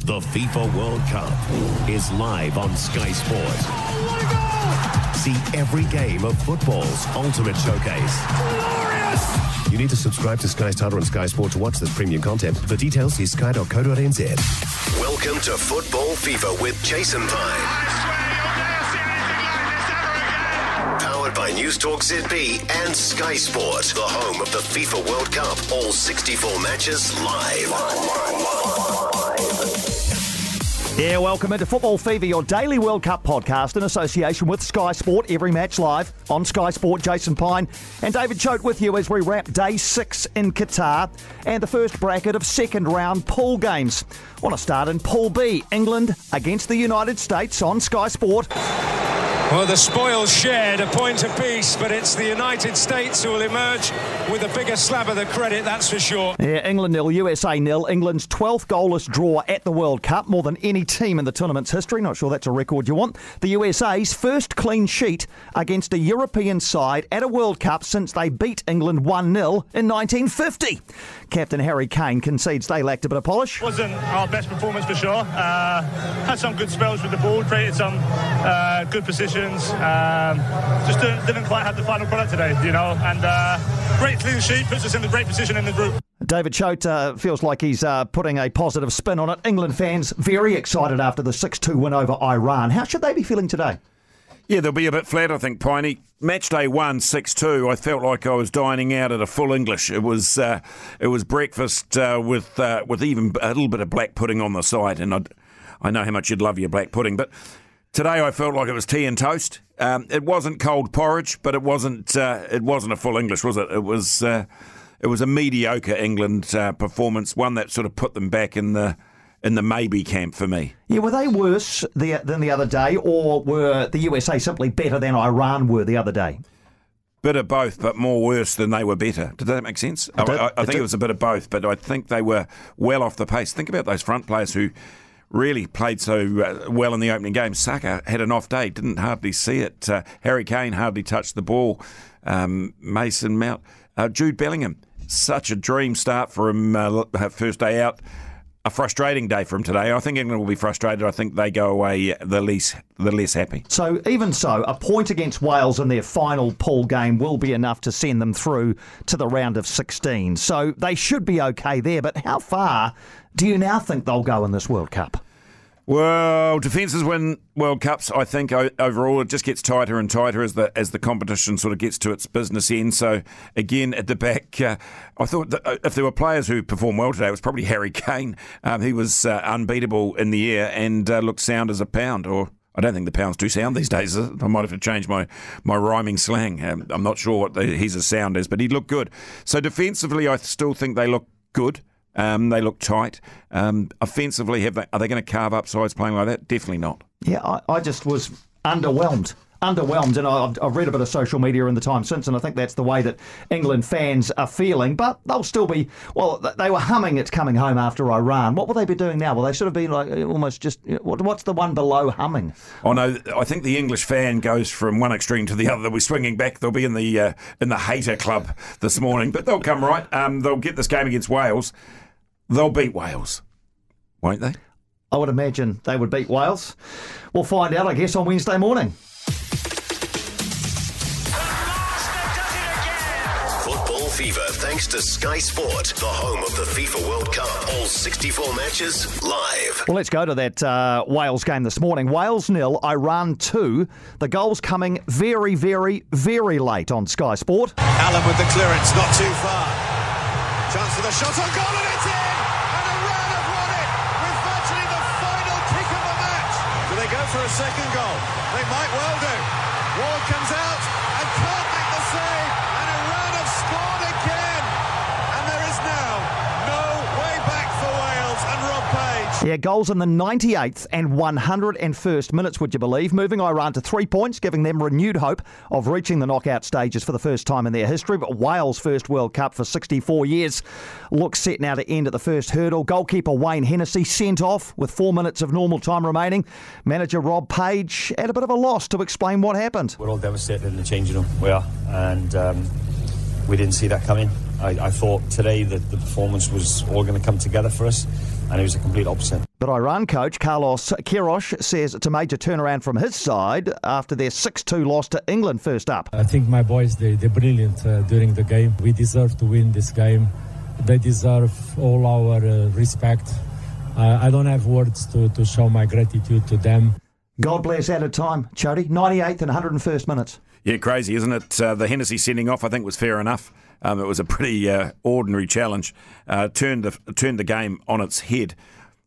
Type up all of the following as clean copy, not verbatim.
The FIFA World Cup is live on Sky Sport. Oh, what a goal! See every game of football's ultimate showcase. Glorious! You need to subscribe to Sky Starter and Sky Sport to watch this premium content. For details, see sky.co.nz. Welcome to Football FIFA with Jason Pine. I swear you'll never see anything like this ever again. Powered by News Talk ZB and Sky Sport, the home of the FIFA World Cup. All 64 matches live. Yeah, welcome into Football Fever, your daily World Cup podcast in association with Sky Sport. Every match live on Sky Sport. Jason Pine and David Choate with you as we wrap day 6 in Qatar and the first bracket of second round pool games. I want to start in Pool B, England against the United States on Sky Sport. Well, the spoils shared, a point apiece, but it's the United States who will emerge with a bigger slab of the credit, that's for sure. Yeah, England 0, USA 0. England's 12th goalless draw at the World Cup, more than any team in the tournament's history. Not sure that's a record you want. The USA's first clean sheet against a European side at a World Cup since they beat England 1-0 in 1950. Captain Harry Kane concedes they lacked a bit of polish. Wasn't our best performance for sure. Had some good spells with the ball, created some good positions. Just didn't quite have the final product today, you know. And great clean sheet puts us in the great position in the group. David Choate feels like he's putting a positive spin on it. England fans very excited after the 6-2 win over Iran. How should they be feeling today? Yeah, they'll be a bit flat, I think, Piney. Match day 1, 6-2. I felt like I was dining out at a full English. It was breakfast with even a little bit of black pudding on the side, and I know how much you'd love your black pudding, but today I felt like it was tea and toast. It wasn't cold porridge, but it wasn't a full English, was it? It was a mediocre England performance, one that sort of put them back in the maybe camp for me. Yeah, were they worse than the other day, or were the USA simply better than Iran were the other day? Bit of both, but more worse than they were better. Did that make sense? I think it was a bit of both, but I think they were well off the pace. Think about those front players who really played so well in the opening game. Saka had an off day, didn't hardly see it. Harry Kane hardly touched the ball. Mason Mount. Jude Bellingham, such a dream start for him first day out. A frustrating day for him today. I think England will be frustrated. I think they go away the less happy. So even so, a point against Wales in their final pool game will be enough to send them through to the round of 16. So they should be okay there. But how far do you now think they'll go in this World Cup? Well, defences win World Cups. I think overall it just gets tighter and tighter as the competition sort of gets to its business end. So again, at the back, I thought that if there were players who performed well today, it was probably Harry Kane. He was unbeatable in the air and looked sound as a pound. Or I don't think the pounds do sound these days. I might have to change my rhyming slang. I'm not sure what his sound is, but he looked good. So defensively, I still think they look good. They look tight. Offensively, are they going to carve up sides playing like that? Definitely not. Yeah, I just was underwhelmed, and I've read a bit of social media in the time since, and I think that's the way that England fans are feeling, but they'll still be, well, they were humming It's Coming Home after Iran. What will they be doing now? Will they sort of be like almost just, what's the one below humming? Oh no, I think the English fan goes from one extreme to the other. They'll be swinging back. They'll be in the hater club this morning, but they'll come right. They'll get this game against Wales. They'll beat Wales, won't they? I would imagine they would beat Wales. We'll find out, I guess, on Wednesday morning. Football Fever, thanks to Sky Sport, the home of the FIFA World Cup. All 64 matches live. Well, let's go to that Wales game this morning. Wales 0, Iran 2. The goals coming very, very, very late on Sky Sport. Allen with the clearance, not too far. Chance for the shot on goal, and it's in! And Iran have won it with virtually the final kick of the match. Do they go for a second goal? They might well do. Ward comes out and can't make the save, and Iran have scored again. And there is now no way back for Wales and Rob Page. Yeah, goals in the 98th and 101st minutes, would you believe, moving Iran to 3 points, giving them renewed hope of reaching the knockout stages for the first time in their history. But Wales' first World Cup for 64 years looks set now to end at the first hurdle. Goalkeeper Wayne Hennessy sent off with 4 minutes of normal time remaining. Manager Rob Page at a bit of a loss to explain what happened. We're all devastated in the changing room, we are, and we didn't see that coming. I thought today that the performance was all going to come together for us. and it was a complete opposite. But Iran coach Carlos Queiroz says it's a major turnaround from his side after their 6-2 loss to England first up. I think my boys, they're brilliant during the game. We deserve to win this game. They deserve all our respect. I don't have words to show my gratitude to them. God bless added time, Chody. 98th and 101st minutes. Yeah, crazy, isn't it? The Hennessy sending off, I think, was fair enough. It was a pretty ordinary challenge. Turned the game on its head.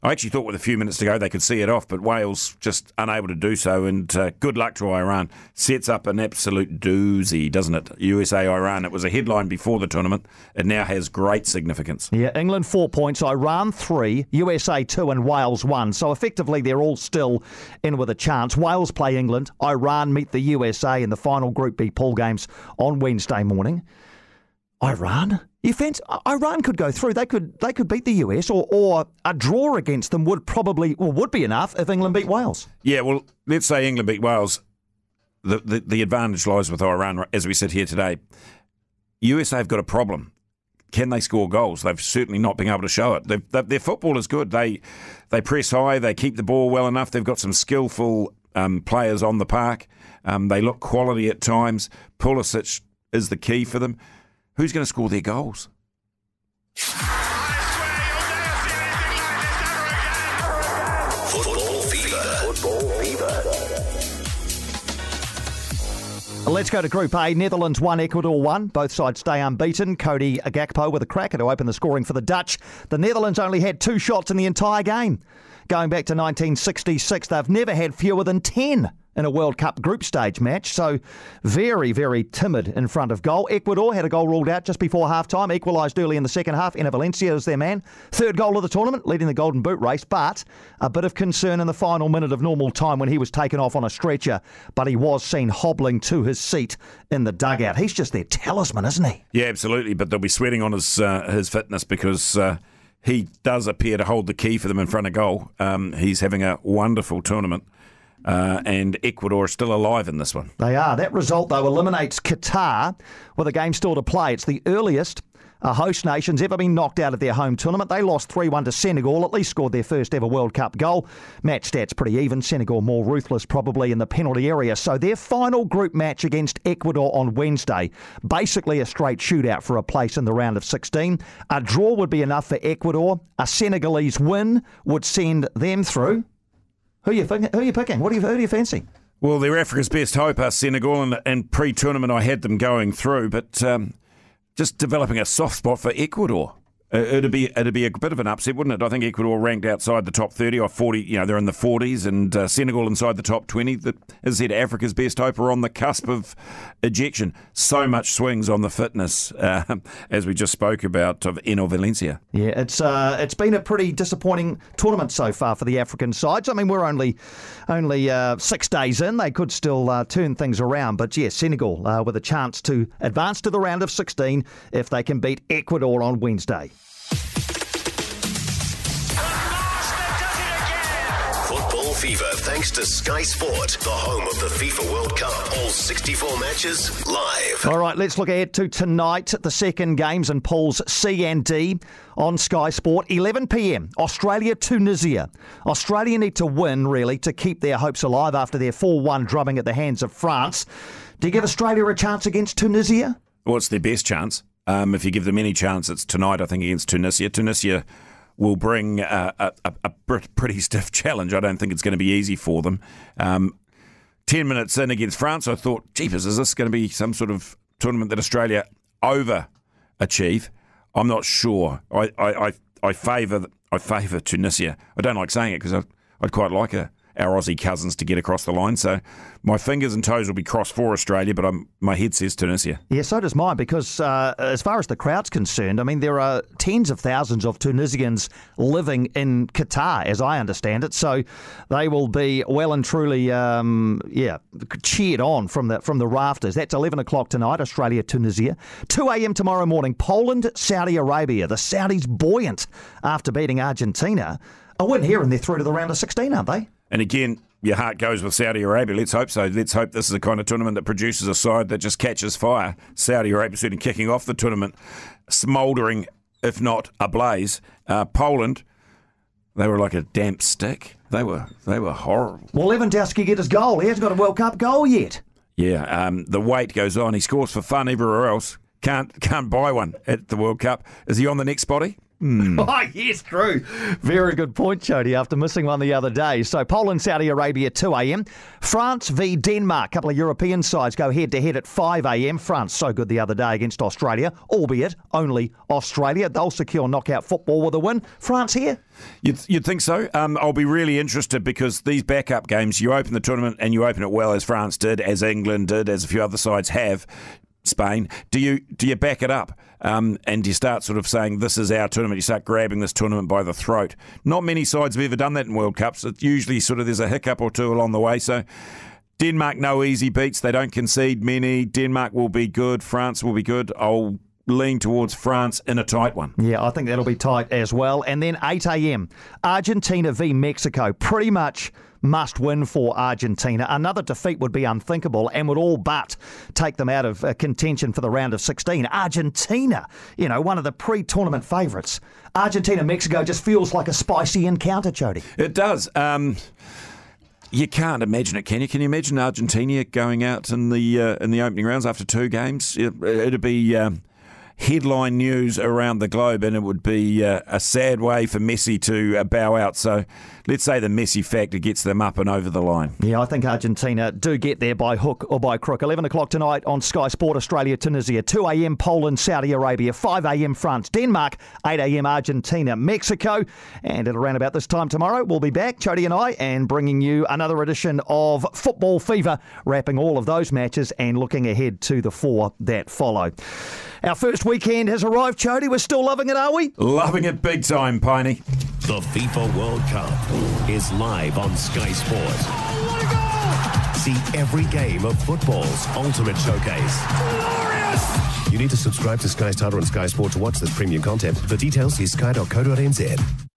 I actually thought with a few minutes to go they could see it off, but Wales just unable to do so. And good luck to Iran. Sets up an absolute doozy, doesn't it? USA-Iran. It was a headline before the tournament. It now has great significance. Yeah, England 4 points, Iran 3, USA 2 and Wales 1. So effectively they're all still in with a chance. Wales play England. Iran meet the USA in the final Group B pool games on Wednesday morning. Iran? You fancy Iran could go through. They could beat the US, or a draw against them would be enough if England beat Wales. Yeah, well, let's say England beat Wales. The advantage lies with Iran as we sit here today. USA have got a problem. Can they score goals? They've certainly not been able to show it. Their football is good. They press high. They keep the ball well enough. They've got some skillful players on the park. They look quality at times. Pulisic is the key for them. Who's going to score their goals? Football fever. Let's go to Group A. Netherlands 1, Ecuador 1. Both sides stay unbeaten. Cody Gakpo with a cracker to open the scoring for the Dutch. The Netherlands only had 2 shots in the entire game. Going back to 1966, they've never had fewer than 10 in a World Cup group stage match, so very, very timid in front of goal. Ecuador had a goal ruled out just before half-time, equalised early in the second half. Enner Valencia is their man. 3rd goal of the tournament, leading the Golden Boot race, but a bit of concern in the final minute of normal time when he was taken off on a stretcher, but he was seen hobbling to his seat in the dugout. He's just their talisman, isn't he? Yeah, absolutely, but they'll be sweating on his fitness because he does appear to hold the key for them in front of goal. He's having a wonderful tournament. And Ecuador are still alive in this one. They are. That result, though, eliminates Qatar with a game still to play. It's the earliest a host nation's ever been knocked out of their home tournament. They lost 3-1 to Senegal, at least scored their first ever World Cup goal. Match stats pretty even. Senegal more ruthless probably in the penalty area. So their final group match against Ecuador on Wednesday, basically a straight shootout for a place in the round of 16. A draw would be enough for Ecuador. A Senegalese win would send them through. Who are you picking? Who do you fancy? Well, they're Africa's best hope, Senegal, and pre-tournament I had them going through, but just developing a soft spot for Ecuador. It'd be a bit of an upset, wouldn't it? I think Ecuador ranked outside the top 30 or 40. They're in the 40s, and Senegal inside the top 20. As I said, Africa's best hope are on the cusp of ejection. So much swings on the fitness, as we just spoke about, of Enner Valencia. Yeah, it's been a pretty disappointing tournament so far for the African sides. I mean, we're only 6 days in. They could still turn things around, but yeah, Senegal with a chance to advance to the round of 16 if they can beat Ecuador on Wednesday. Football fever thanks to Sky Sport, the home of the FIFA World Cup. All 64 matches live. All right, let's look ahead to tonight. The second games in pools C and D on Sky Sport. 11 p.m, Australia-Tunisia. Australia need to win, really, to keep their hopes alive after their 4-1 drubbing at the hands of France. Do you give Australia a chance against Tunisia? Well, it's their best chance. If you give them any chance, it's tonight, I think, against Tunisia. Tunisia will bring a pretty stiff challenge. I don't think it's going to be easy for them. 10 minutes in against France, I thought, jeepers, is this going to be some sort of tournament that Australia overachieve? I'm not sure. I favour Tunisia. I don't like saying it because I'd quite like our Aussie cousins to get across the line. So my fingers and toes will be crossed for Australia, but my head says Tunisia. Yeah, so does mine, because as far as the crowd's concerned, I mean, there are tens of thousands of Tunisians living in Qatar, as I understand it. So they will be well and truly, cheered on from the rafters. That's 11 o'clock tonight, Australia-Tunisia. 2 a.m. tomorrow morning, Poland-Saudi Arabia. The Saudis buoyant after beating Argentina. A win here and they're through to the round of 16, aren't they? And again, your heart goes with Saudi Arabia. Let's hope so. Let's hope this is the kind of tournament that produces a side that just catches fire. Saudi Arabia certainly kicking off the tournament, smouldering, if not ablaze. Poland, They were like a damp stick. They were horrible. Will Lewandowski get his goal? He hasn't got a World Cup goal yet. Yeah, the wait goes on. He scores for fun everywhere else. Can't buy one at the World Cup. Is he on the next spotty? Oh, yes, true. Very good point, Jody, after missing one the other day. So Poland, Saudi Arabia, 2 a.m. France v Denmark. A couple of European sides go head-to-head at 5 a.m. France so good the other day against Australia, albeit only Australia. They'll secure knockout football with a win. France here? You'd think so. I'll be really interested because these backup games, you open the tournament and you open it well, as France did, as England did, as a few other sides have. Spain, do you back it up and do you start sort of saying this is our tournament? You start grabbing this tournament by the throat. Not many sides have ever done that in World Cups. It's usually sort of there's a hiccup or two along the way. So Denmark, no easy beats. They don't concede many. Denmark will be good. France will be good. I'll lean towards France in a tight one. Yeah, I think that'll be tight as well. And then 8 a.m. Argentina v Mexico. Pretty much must win for Argentina. Another defeat would be unthinkable and would all but take them out of contention for the round of 16. Argentina, one of the pre-tournament favourites. Argentina-Mexico just feels like a spicy encounter, Jody. It does. You can't imagine it, can you? Can you imagine Argentina going out in the opening rounds after 2 games? It'd be headline news around the globe, and it would be a sad way for Messi to bow out. So let's say the Messi factor gets them up and over the line. Yeah, I think Argentina do get there by hook or by crook. 11 o'clock tonight on Sky Sport, Australia, Tunisia. 2 a.m. Poland, Saudi Arabia. 5 a.m. France, Denmark. 8 a.m. Argentina, Mexico. And at around about this time tomorrow, we'll be back, Jody and I, and bringing you another edition of Football Fever, wrapping all of those matches and looking ahead to the 4 that follow. Our first weekend has arrived, Jody. We're still loving it, are we? Loving it big time, Piney. The FIFA World Cup is live on Sky Sport. Oh, what a goal! See every game of football's ultimate showcase. Glorious! You need to subscribe to Sky Starter and Sky Sport to watch this premium content. For details, see sky.co.nz.